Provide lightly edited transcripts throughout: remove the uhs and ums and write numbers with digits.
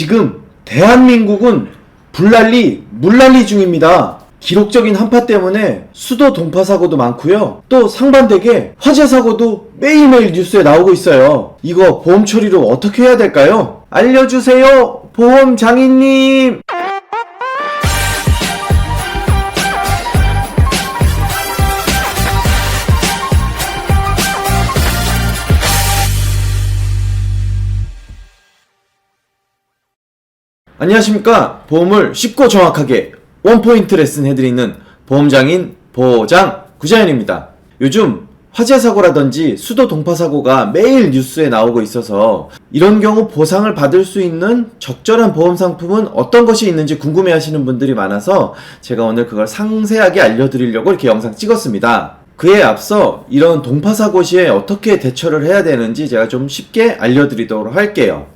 지금 대한민국은 불난리, 물난리 중입니다. 기록적인 한파 때문에 수도 동파 사고도 많고요. 또 상반되게 화재 사고도 매일매일 뉴스에 나오고 있어요. 이거 보험 처리로 어떻게 해야 될까요? 알려주세요, 보험 장인님. 안녕하십니까. 보험을 쉽고 정확하게 원포인트 레슨 해드리는 보험장인 보장 구자연입니다. 요즘 화재 사고라든지 수도 동파 사고가 매일 뉴스에 나오고 있어서 이런 경우 보상을 받을 수 있는 적절한 보험 상품은 어떤 것이 있는지 궁금해 하시는 분들이 많아서 제가 오늘 그걸 상세하게 알려드리려고 이렇게 영상 찍었습니다. 그에 앞서 이런 동파 사고 시에 어떻게 대처를 해야 되는지 제가 좀 쉽게 알려드리도록 할게요.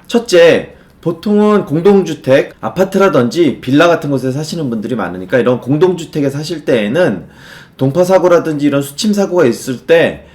첫째, 보통은 공동주택, 아파트라든지 빌라 같은 곳에 사시는 분들이 많으니까 이런 공동주택에 사실 때에는 동파사고라든지 이런 수침사고가 있을 때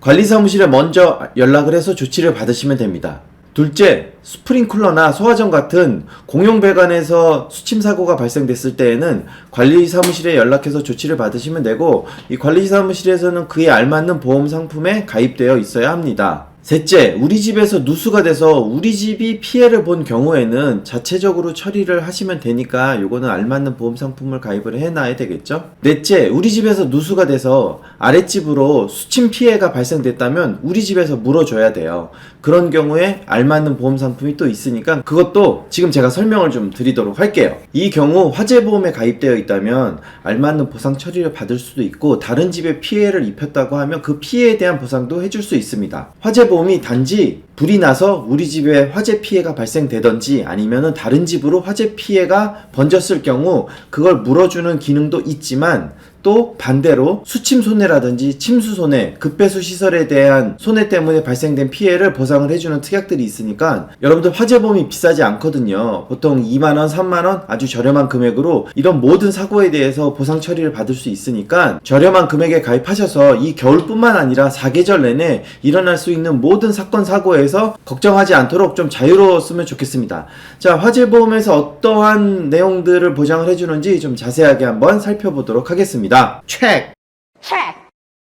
관리사무실에 먼저 연락을 해서 조치를 받으시면 됩니다. 둘째, 스프링클러나 소화전 같은 공용배관에서 수침사고가 발생됐을 때에는 관리사무실에 연락해서 조치를 받으시면 되고, 이 관리사무실에서는 그에 알맞는 보험 상품에 가입되어 있어야 합니다. 셋째, 우리 집에서 누수가 돼서 우리 집이 피해를 본 경우에는 자체적으로 처리를 하시면 되니까 요거는 알맞는 보험 상품을 가입을 해놔야 되겠죠. 넷째, 우리 집에서 누수가 돼서 아랫집으로 수침 피해가 발생됐다면 우리 집에서 물어줘야 돼요. 그런 경우에 알맞는 보험 상품이 또 있으니까 그것도 지금 제가 설명을 좀 드리도록 할게요. 이 경우 화재보험에 가입되어 있다면 알맞는 보상 처리를 받을 수도 있고, 다른 집에 피해를 입혔다고 하면 그 피해에 대한 보상도 해줄 수 있습니다. 화재보험이 단지 불이 나서 우리 집에 화재 피해가 발생되던지 아니면은 다른 집으로 화재 피해가 번졌을 경우 그걸 물어주는 기능도 있지만, 또 반대로 수침 손해라든지 침수 손해, 급배수 시설에 대한 손해 때문에 발생된 피해를 보상을 해주는 특약들이 있으니까 여러분들 화재보험이 비싸지 않거든요. 보통 2만원, 3만원 아주 저렴한 금액으로 이런 모든 사고에 대해서 보상 처리를 받을 수 있으니까 저렴한 금액에 가입하셔서 이 겨울뿐만 아니라 4계절 내내 일어날 수 있는 모든 사건 사고에서 걱정하지 않도록 좀 자유로웠으면 좋겠습니다. 자, 화재보험에서 어떠한 내용들을 보장을 해주는지 좀 자세하게 한번 살펴보도록 하겠습니다. 체크!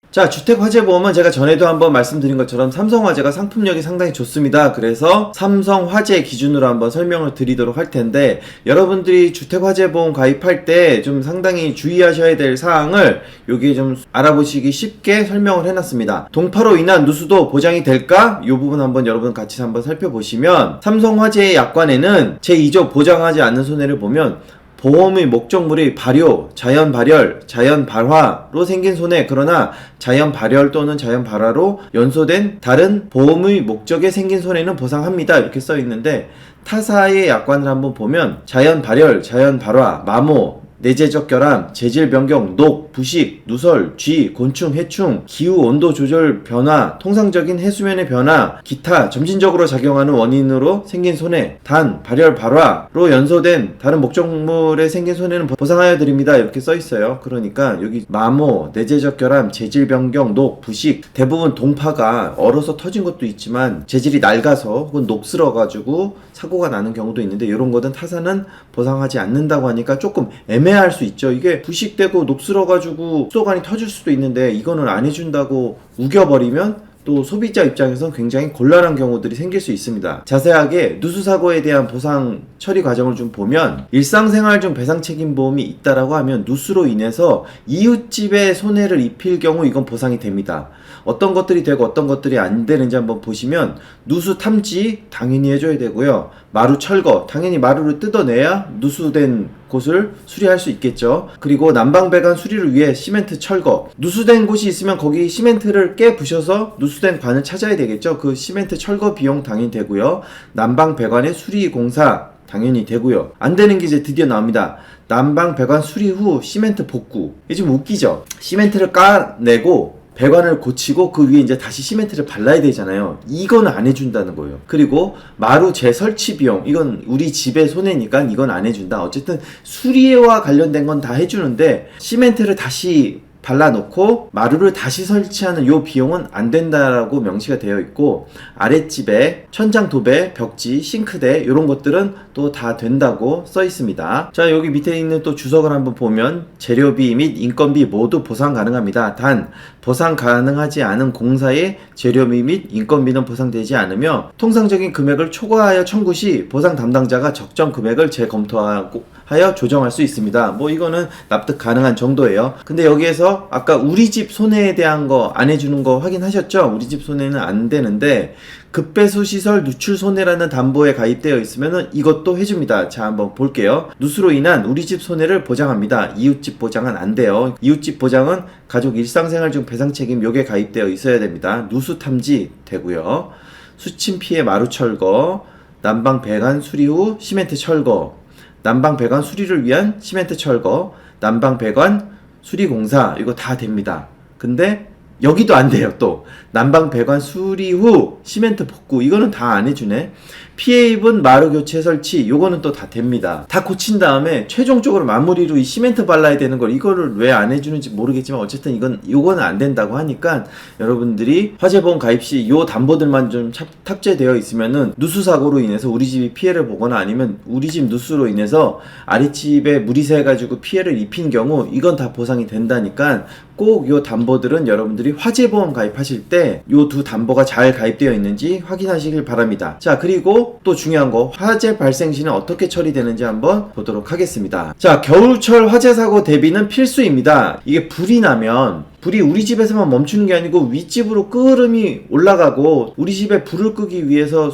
자, 주택화재보험은 제가 전에도 한번 말씀드린 것처럼 삼성화재가 상품력이 상당히 좋습니다. 그래서 삼성화재 기준으로 한번 설명을 드리도록 할 텐데, 여러분들이 주택화재보험 가입할 때 좀 상당히 주의하셔야 될 사항을 여기에 좀 알아보시기 쉽게 설명을 해놨습니다. 동파로 인한 누수도 보장이 될까? 이 부분 한번 여러분 같이 한번 살펴보시면, 삼성화재의 약관에는 제2조 보장하지 않는 손해를 보면 보험의 목적물이 발효, 자연 발열, 자연 발화로 생긴 손해, 그러나 자연 발열 또는 자연 발화로 연소된 다른 보험의 목적에 생긴 손해는 보상합니다. 이렇게 써 있는데, 타사의 약관을 한번 보면 자연 발열, 자연 발화, 마모, 내재적 결함, 재질 변경, 녹, 부식, 누설, 쥐, 곤충, 해충, 기후 온도 조절 변화, 통상적인 해수면의 변화, 기타 점진적으로 작용하는 원인으로 생긴 손해, 단, 발열, 발화로 연소된 다른 목적물에 생긴 손해는 보상하여 드립니다. 이렇게 써 있어요. 그러니까 여기 마모, 내재적 결함, 재질 변경, 녹, 부식, 대부분 동파가 얼어서 터진 것도 있지만 재질이 낡아서 혹은 녹슬어가지고 사고가 나는 경우도 있는데, 이런 거는 타사는 보상하지 않는다고 하니까 조금 애매할 수 있죠. 이게 부식되고 녹슬어가지고 수도관이 터질 수도 있는데 이거는 안 해준다고 우겨버리면 또 소비자 입장에선 굉장히 곤란한 경우들이 생길 수 있습니다. 자세하게 누수사고에 대한 보상 처리 과정을 좀 보면, 일상생활 중 배상책임보험이 있다라고 하면 누수로 인해서 이웃집에 손해를 입힐 경우 이건 보상이 됩니다. 어떤 것들이 되고 어떤 것들이 안 되는지 한번 보시면, 누수 탐지 당연히 해줘야 되고요. 마루 철거, 당연히 마루를 뜯어내야 누수된 곳을 수리할 수 있겠죠. 그리고 난방배관 수리를 위해 시멘트 철거, 누수된 곳이 있으면 거기 시멘트를 깨부셔서 누수된 관을 찾아야 되겠죠. 그 시멘트 철거 비용 당연히 되고요. 난방배관의 수리 공사 당연히 되고요. 안 되는 게 이제 드디어 나옵니다. 난방 배관 수리 후 시멘트 복구. 이게 좀 웃기죠. 시멘트를 까내고 배관을 고치고 그 위에 이제 다시 시멘트를 발라야 되잖아요. 이건 안 해준다는 거예요. 그리고 마루 재설치 비용, 이건 우리 집의 손해니까 이건 안 해준다. 어쨌든 수리와 관련된 건 다 해주는데 시멘트를 다시 발라놓고 마루를 다시 설치하는 요 비용은 안 된다라고 명시가 되어 있고, 아랫집에 천장, 도배, 벽지, 싱크대 이런 것들은 또 다 된다고 써 있습니다. 자, 여기 밑에 있는 또 주석을 한번 보면 재료비 및 인건비 모두 보상 가능합니다. 단 보상 가능하지 않은 공사의 재료비 및 인건비는 보상되지 않으며, 통상적인 금액을 초과하여 청구 시 보상 담당자가 적정 금액을 재검토하여 조정할 수 있습니다. 뭐 이거는 납득 가능한 정도예요. 근데 여기에서 아까 우리 집 손해에 대한 거 안 해주는 거 확인하셨죠? 우리 집 손해는 안 되는데 급배수 시설 누출 손해라는 담보에 가입되어 있으면 이것도 해줍니다. 자, 한번 볼게요. 누수로 인한 우리 집 손해를 보장합니다. 이웃집 보장은 안 돼요. 이웃집 보장은 가족 일상생활 중 배상 책임 요게 가입되어 있어야 됩니다. 누수 탐지 되고요. 수침 피해 마루 철거, 난방 배관 수리 후 시멘트 철거, 난방 배관 수리를 위한 시멘트 철거, 난방 배관 수리 공사, 이거 다 됩니다. 근데 여기도 안 돼요. 또 난방 배관 수리 후 시멘트 복구, 이거는 다 안 해주네. 피해 입은 마루 교체 설치, 요거는 또 다 됩니다. 다 고친 다음에 최종적으로 마무리로 이 시멘트 발라야 되는 걸 이거를 왜 안 해주는지 모르겠지만 어쨌든 요거는 안 된다고 하니까 여러분들이 화재보험 가입 시 요 담보들만 좀 탑재되어 있으면은 누수 사고로 인해서 우리 집이 피해를 보거나 아니면 우리 집 누수로 인해서 아랫집에 물이 새가지고 피해를 입힌 경우 이건 다 보상이 된다니까 꼭 요 담보들은 여러분들이 화재보험 가입하실 때 요 두 담보가 잘 가입되어 있는지 확인하시길 바랍니다. 자, 그리고 또 중요한 거, 화재 발생 시는 어떻게 처리되는지 한번 보도록 하겠습니다. 자, 겨울철 화재 사고 대비는 필수입니다. 이게 불이 나면 불이 우리 집에서만 멈추는 게 아니고 윗집으로 끄름이 올라가고 우리 집에 불을 끄기 위해서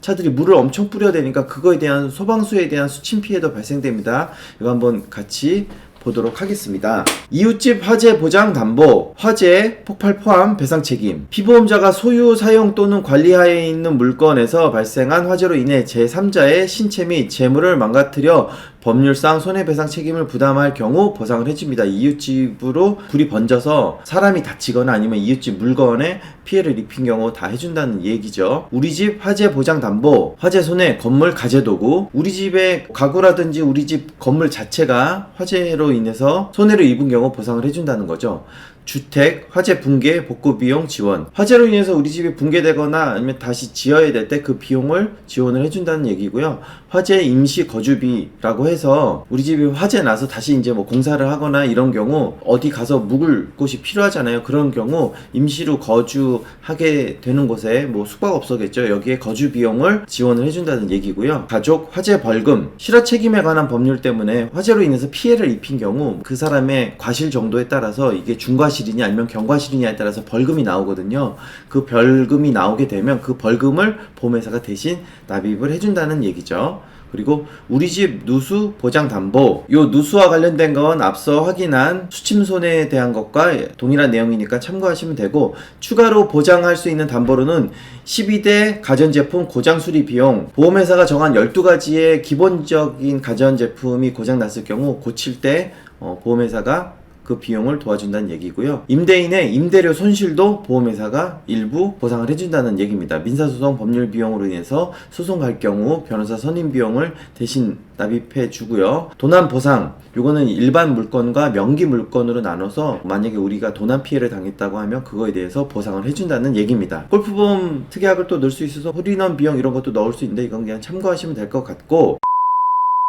차들이 물을 엄청 뿌려대니까 그거에 대한 소방수에 대한 수침 피해도 발생됩니다. 이거 한번 같이 보도록 하겠습니다. 이웃집 화재 보장 담보, 화재, 폭발 포함 배상 책임. 피보험자가 소유, 사용 또는 관리하에 있는 물건에서 발생한 화재로 인해 제3자의 신체 및 재물을 망가뜨려 법률상 손해배상 책임을 부담할 경우 보상을 해줍니다. 이웃집으로 불이 번져서 사람이 다치거나 아니면 이웃집 물건에 피해를 입힌 경우 다 해준다는 얘기죠. 우리 집 화재 보장 담보, 화재 손해, 건물 가재도구, 우리 집의 가구라든지 우리 집 건물 자체가 화재로 인해서 손해를 입은 경우 보상을 해준다는 거죠. 주택, 화재 붕괴, 복구 비용 지원. 화재로 인해서 우리 집이 붕괴되거나 아니면 다시 지어야 될 때 그 비용을 지원을 해준다는 얘기고요. 화재 임시 거주비라고 해서 우리 집이 화재 나서 다시 이제 뭐 공사를 하거나 이런 경우 어디 가서 묵을 곳이 필요하잖아요. 그런 경우 임시로 거주하게 되는 곳에 뭐 숙박업소겠죠. 여기에 거주 비용을 지원을 해준다는 얘기고요. 가족, 화재 벌금, 실화 책임에 관한 법률 때문에 화재로 인해서 피해를 입힌 경우 그 사람의 과실 정도에 따라서 이게 중과실이냐 아니면 경과실이냐에 따라서 벌금이 나오거든요. 그 벌금이 나오게 되면 그 벌금을 보험회사가 대신 납입을 해준다는 얘기죠. 그리고 우리 집 누수 보장 담보, 요 누수와 관련된 건 앞서 확인한 수침 손해에 대한 것과 동일한 내용이니까 참고하시면 되고, 추가로 보장할 수 있는 담보로는 12대 가전제품 고장 수리 비용, 보험회사가 정한 12가지의 기본적인 가전제품이 고장났을 경우 고칠 때 보험회사가 그 비용을 도와준다는 얘기고요. 임대인의 임대료 손실도 보험회사가 일부 보상을 해준다는 얘기입니다. 민사소송 법률 비용으로 인해서 소송 갈 경우 변호사 선임 비용을 대신 납입해 주고요. 도난 보상, 요거는 일반 물건과 명기 물건으로 나눠서 만약에 우리가 도난 피해를 당했다고 하면 그거에 대해서 보상을 해준다는 얘기입니다. 골프보험 특약을 또 넣을 수 있어서 홀인원 비용 이런 것도 넣을 수 있는데 이건 그냥 참고하시면 될 것 같고,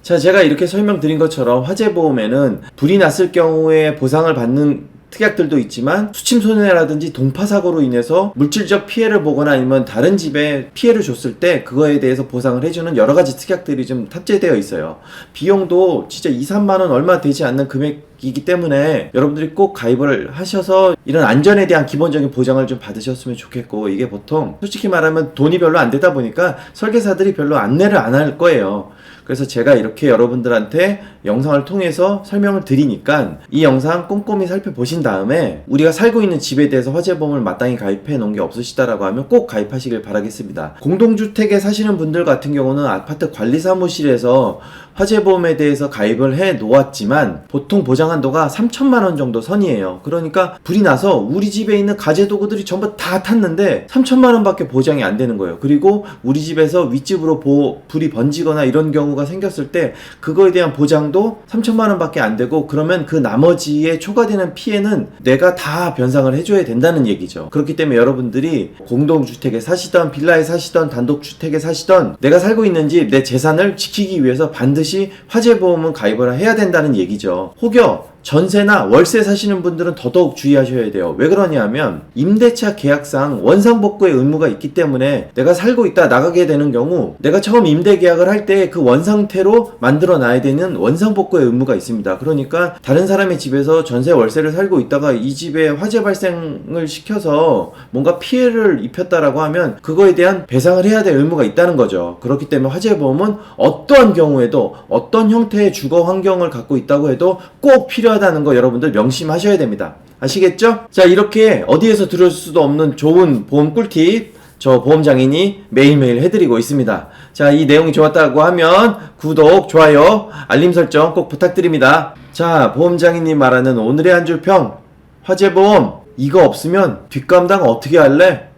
자, 제가 이렇게 설명드린 것처럼 화재보험에는 불이 났을 경우에 보상을 받는 특약들도 있지만 수침 손해라든지 동파 사고로 인해서 물질적 피해를 보거나 아니면 다른 집에 피해를 줬을 때 그거에 대해서 보상을 해주는 여러 가지 특약들이 좀 탑재되어 있어요. 비용도 진짜 2, 3만 원 얼마 되지 않는 금액이기 때문에 여러분들이 꼭 가입을 하셔서 이런 안전에 대한 기본적인 보장을 좀 받으셨으면 좋겠고, 이게 보통 솔직히 말하면 돈이 별로 안 되다 보니까 설계사들이 별로 안내를 안 할 거예요. 그래서 제가 이렇게 여러분들한테 영상을 통해서 설명을 드리니까 이 영상 꼼꼼히 살펴보신 다음에 우리가 살고 있는 집에 대해서 화재보험을 마땅히 가입해 놓은 게 없으시다라고 하면 꼭 가입하시길 바라겠습니다. 공동주택에 사시는 분들 같은 경우는 아파트 관리사무실에서 화재보험에 대해서 가입을 해 놓았지만 보통 보장 보장 한도가 3천만 원 정도 선이에요. 그러니까 불이 나서 우리 집에 있는 가재도구들이 전부 다 탔는데 3천만 원밖에 보장이 안 되는 거예요. 그리고 우리 집에서 윗집으로 불이 번지거나 이런 경우가 생겼을 때 그거에 대한 보장도 3천만 원밖에 안 되고, 그러면 그 나머지에 초과되는 피해는 내가 다 변상을 해줘야 된다는 얘기죠. 그렇기 때문에 여러분들이 공동주택에 사시던 빌라에 사시던 단독주택에 사시던 내가 살고 있는 집 내 재산을 지키기 위해서 반드시 화재보험은 가입을 해야 된다는 얘기죠. 혹여 전세나 월세 사시는 분들은 더더욱 주의하셔야 돼요. 왜 그러냐면 임대차 계약상 원상복구의 의무가 있기 때문에 내가 살고 있다 나가게 되는 경우 내가 처음 임대 계약을 할 때 그 원상태로 만들어 놔야 되는 원상복구의 의무가 있습니다. 그러니까 다른 사람의 집에서 전세 월세를 살고 있다가 이 집에 화재 발생을 시켜서 뭔가 피해를 입혔다라고 하면 그거에 대한 배상을 해야 될 의무가 있다는 거죠. 그렇기 때문에 화재보험은 어떠한 경우에도 어떤 형태의 주거 환경을 갖고 있다고 해도 꼭 필요하다는 거 여러분들 명심하셔야 됩니다. 아시겠죠? 자, 이렇게 어디에서 들을 수도 없는 좋은 보험 꿀팁 저 보험장인이 매일매일 해드리고 있습니다. 자, 이 내용이 좋았다고 하면 구독, 좋아요, 알림 설정 꼭 부탁드립니다. 자, 보험장인이 말하는 오늘의 한 줄 평. 화재보험 이거 없으면 뒷감당 어떻게 할래?